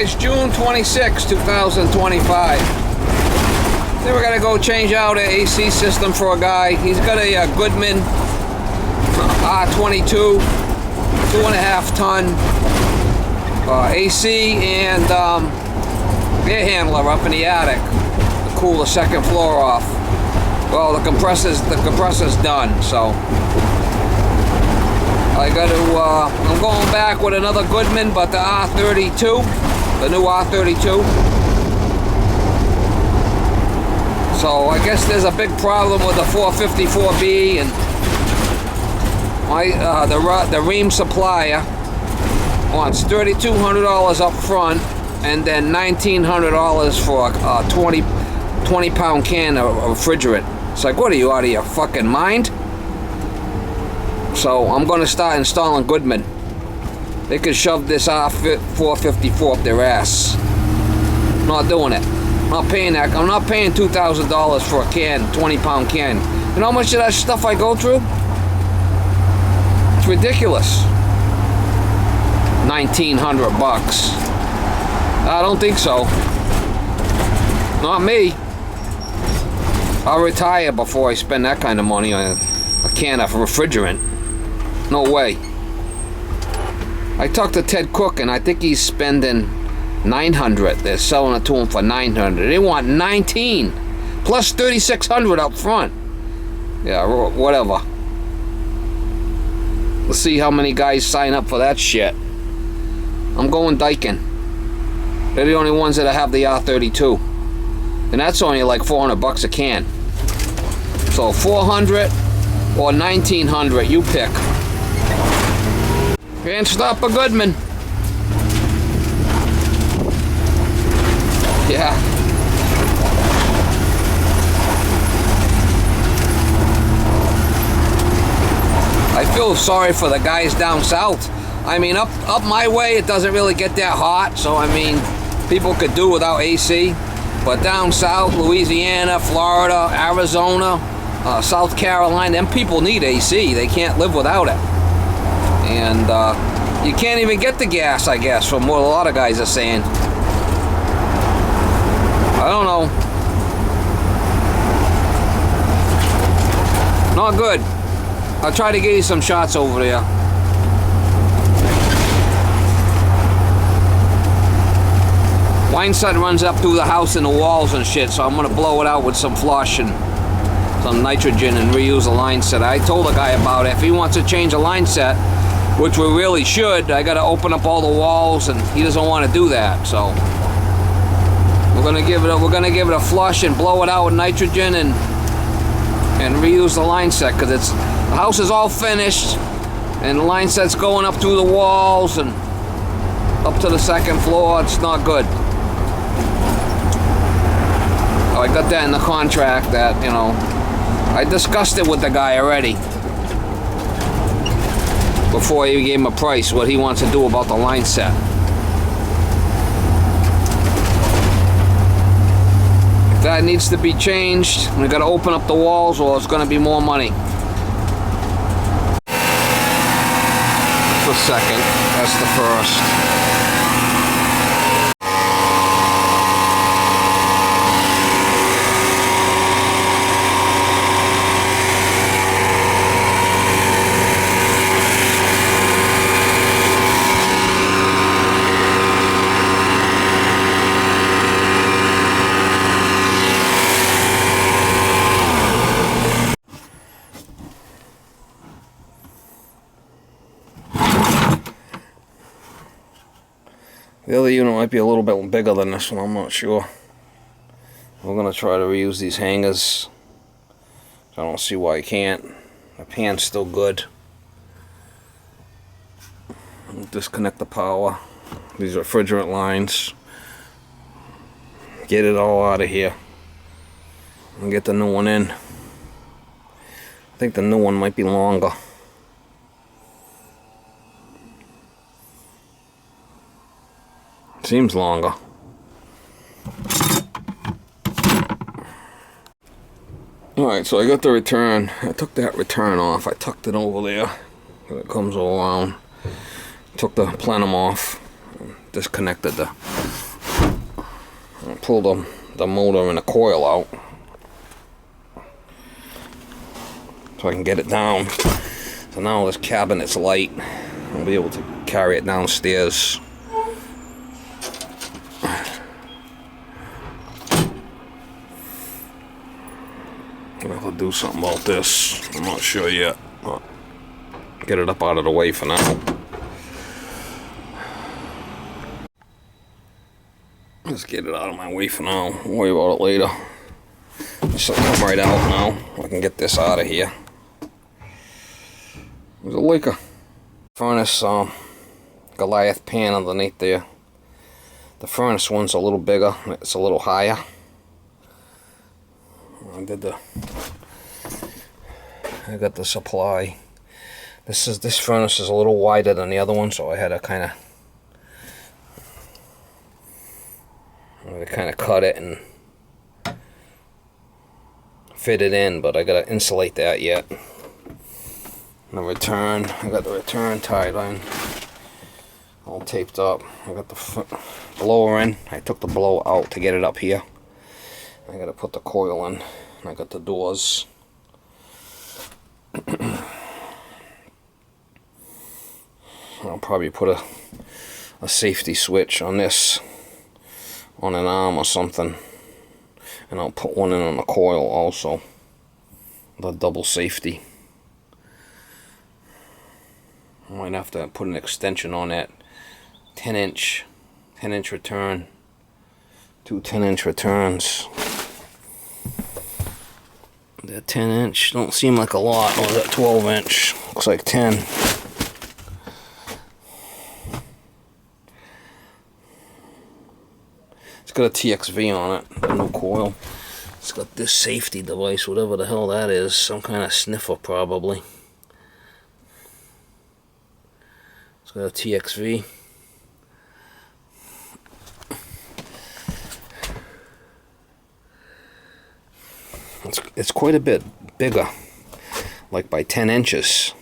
guys, June 26, 2025. Then we're gonna go change out an AC system for a guy. He's got a Goodman R32, 2.5 ton AC and air handler up in the attic to cool the second floor off. Well, the compressor's done, so I got to. I'm going back with another Goodman, but the R32, the new R32. So I guess there's a big problem with the 454B, and my the ream supplier wants $3,200 up front, and then $1,900 for a 20 pound can of refrigerant. It's like, what are you, out of your fucking mind? So I'm going to start installing Goodman. They could shove this R454 up their ass. Not doing it. Not paying that. I'm not paying $2,000 for a can, 20 pound can. You know how much of that stuff I go through? It's ridiculous. 1,900 bucks. I don't think so. Not me. I'll retire before I spend that kind of money on a can of refrigerant. No way. I talked to Ted Cook, and I think he's spending $900. They're selling it to him for $900. They want $19 plus $3,600 up front. Yeah, whatever. Let's see how many guys sign up for that shit. I'm going Daikin. They're the only ones that have the R32. And that's only like 400 bucks a can. So 400 or 1,900, you pick. Can't stop a Goodman. Yeah. I feel sorry for the guys down south. I mean, up my way, it doesn't really get that hot. So, I mean, people could do without AC. But down south, Louisiana, Florida, Arizona, South Carolina, them people need AC. They can't live without it. And you can't even get the gas, I guess, from what a lot of guys are saying. I don't know. Not good. I'll try to get you some shots over there. Line set runs up through the house and the walls and shit, so I'm gonna blow it out with some flush and some nitrogen and reuse the line set. I told the guy about it. If he wants to change a line set, which we really should, I gotta open up all the walls, and he doesn't want to do that. So we're gonna give it a flush and blow it out with nitrogen and reuse the line set, because the house is all finished and the line set's going up through the walls and up to the second floor. It's not good. I got that in the contract that, you know, I discussed it with the guy already before I even gave him a price, what he wants to do about the line set. If that needs to be changed, we got to open up the walls, or it's going to be more money. That's the second. That's the first. The other unit might be a little bit bigger than this one, I'm not sure. We're going to try to reuse these hangers. I don't see why I can't. The pan's still good. Disconnect the power. These refrigerant lines. Get it all out of here. And get the new one in. I think the new one might be longer. Seems longer. Alright, so I got the return. I took that return off. I tucked it over there. It comes all around. Took the plenum off. disconnected the, pull the motor and the coil out so I can get it down. So now this cabinet's light. I'll be able to carry it downstairs. I'll have to do something about this. I'm not sure yet, but get it up out of the way for now. Let's get it out of my way for now. We'll worry about it later. This will come right out now. I can get this out of here. There's a like a furnace Goliath pan underneath there. The furnace one's a little bigger. It's a little higher. I got the supply. This furnace is a little wider than the other one, so I had to kind of cut it and fit it in, but I gotta insulate that yet. The return, I got the return tied on, all taped up. I got the blower in. I took the blower out to get it up here. I gotta put the coil in. I got the doors. I'll probably put a safety switch on this, on an arm or something, and I'll put one in on the coil also, the double safety. I might have to put an extension on that 10-inch return, 2 10-inch returns. That 10-inch don't seem like a lot. Oh, that 12-inch looks like 10. It's got a TXV on it, no coil. It's got this safety device, whatever the hell that is, some kind of sniffer probably. It's got a TXV. It's quite a bit bigger, like by 10 inches.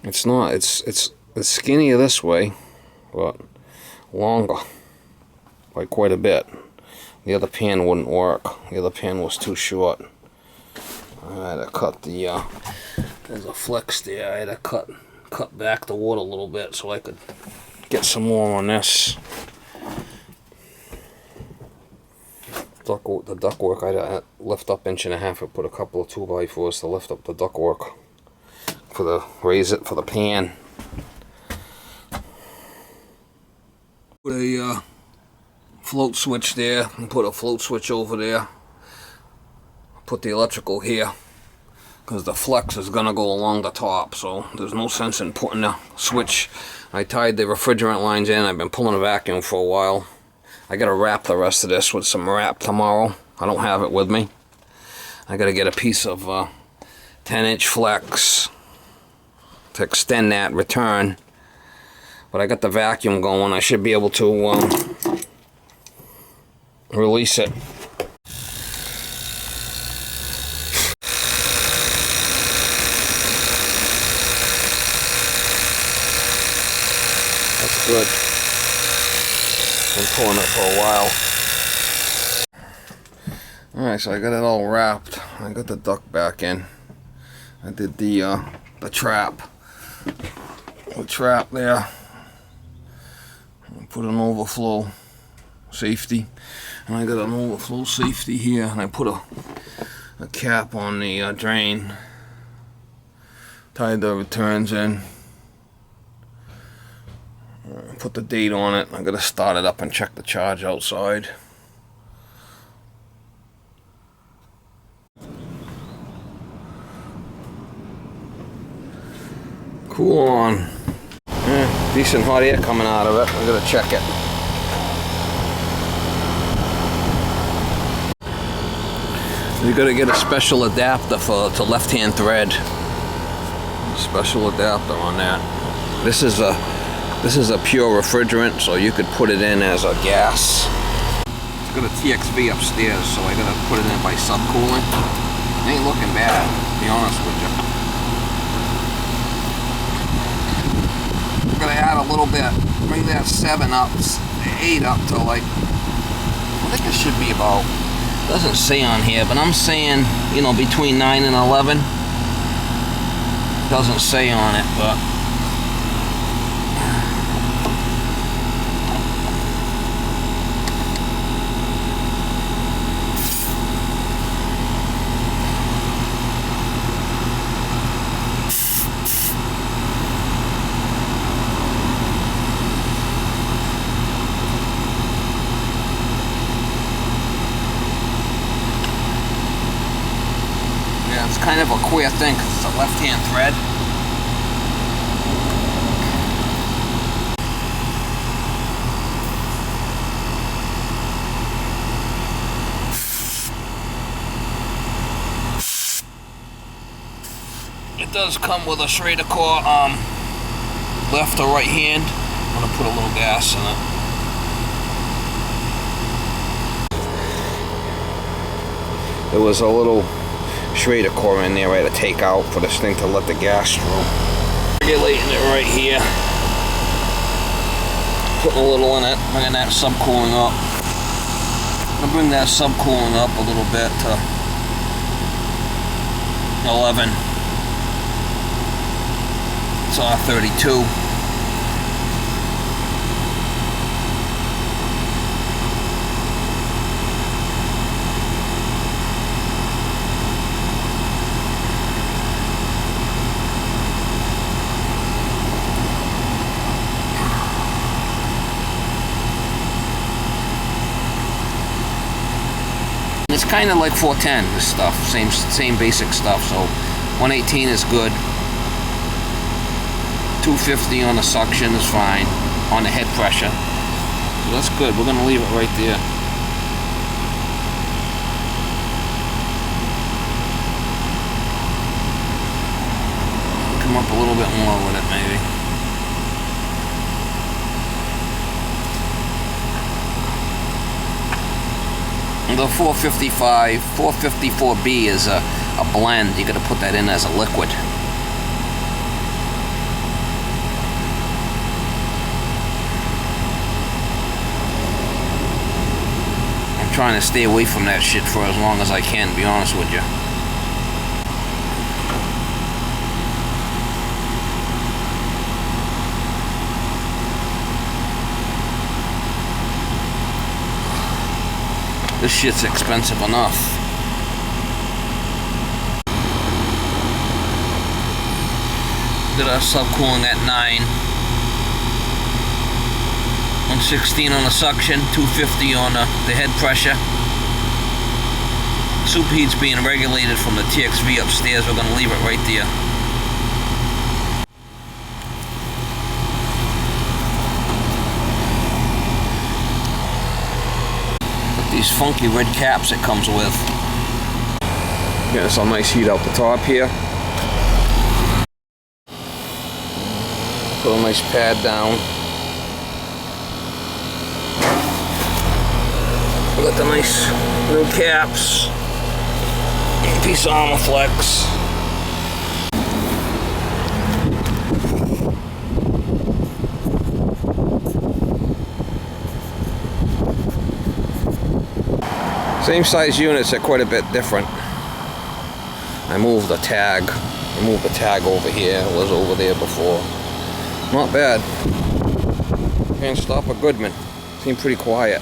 It's not, it's skinnier this way, but longer by quite a bit. The other pan wouldn't work. The other pan was too short. I had to cut the, there's a flex there. I had to cut back the wood a little bit so I could get some more on this. The ductwork, I lift up 1.5 inches. I put a couple of 2x4s to lift up the ductwork raise it for the pan. Put a float switch there, and put a float switch over there. Put the electrical here, because the flex is gonna go along the top, so there's no sense in putting the switch. I tied the refrigerant lines in. I've been pulling a vacuum for a while. I gotta wrap the rest of this with some wrap tomorrow. I don't have it with me. I gotta get a piece of 10-inch flex to extend that return. But I got the vacuum going. I should be able to release it. That's good. Been pulling it for a while. Alright, so I got it all wrapped. I got the duct back in. I did the trap. The trap there. I put an overflow safety. And I got an overflow safety here. And I put a cap on the drain. Tied the returns in. Put the date on it. I gotta start it up and check the charge outside. Cool on. Decent hot air coming out of it. I gotta check it. You gotta get a special adapter to left-hand thread. Special adapter on that. This is a pure refrigerant, so you could put it in as a gas. It's got a TXV upstairs, so I gotta put it in by subcooling. It ain't looking bad, to be honest with you. gotta add a little bit. Bring that 7 up, 8 up to like, I think it should be about, doesn't say on here, but I'm saying, you know, between 9 and 11. Doesn't say on it, but it's kind of a queer thing because it's a left-hand thread. It does come with a Schrader core left or right hand. I'm going to put a little gas in it. There was a little Schrader core in there I had to take out for this thing to let the gas through. Regulating it right here. Putting a little in it, bringing that subcooling up. I'll bring that subcooling up a little bit to 11. It's R32. It's kind of like 410, this stuff, same basic stuff. So 118 is good. 250 on the suction is fine, on the head pressure. So that's good. We're gonna leave it right there. Come up a little bit more with it, maybe. The 454B is a blend. You got to put that in as a liquid. I'm trying to stay away from that shit for as long as I can, to be honest with you. This shit's expensive enough. Did our subcooling at 9. 116 on the suction, 250 on the head pressure. Superheat's being regulated from the TXV upstairs. We're gonna leave it right there. These funky red caps it comes with. Getting some nice heat out the top here. Put a nice pad down. We got the nice new caps. Piece of Armorflex. Same size units are quite a bit different. I moved the tag. I moved the tag over here. It was over there before. Not bad. Can't stop a Goodman. Seemed pretty quiet.